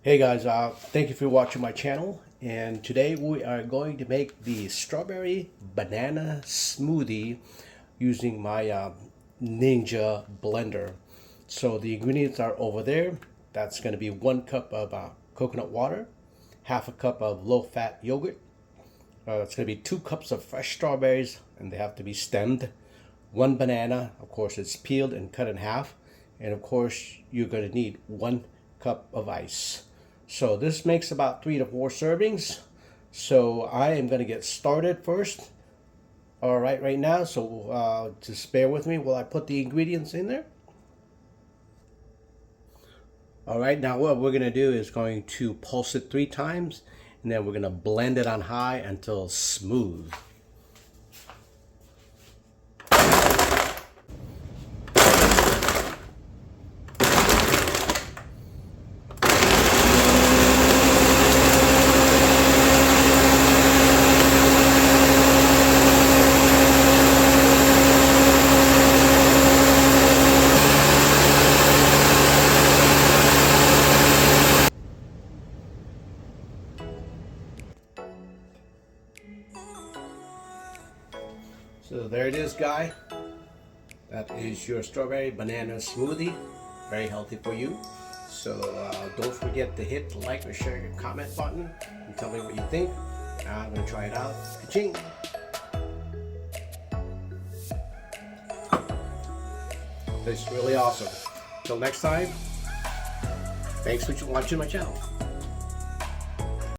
Hey guys, thank you for watching my channel, and today we are going to make the strawberry banana smoothie using my Ninja blender. So the ingredients are over there. That's going to be 1 cup of coconut water, half a cup of low-fat yogurt. It's going to be 2 cups of fresh strawberries, and they have to be stemmed. 1 banana, of course it's peeled and cut in half, and of course you're going to need 1 cup of ice. So this makes about 3 to 4 servings. So I am going to get started first. All right now. So just bear with me while I put the ingredients in there. All right, now what we're going to do is going to pulse it 3 times, and then we're going to blend it on high until smooth. So there it is, guy. That is your strawberry banana smoothie. Very healthy for you. So don't forget to hit the like or share your comment button and tell me what you think. I'm going to try it out. Ka-ching! It's really awesome. Till next time, thanks for watching my channel.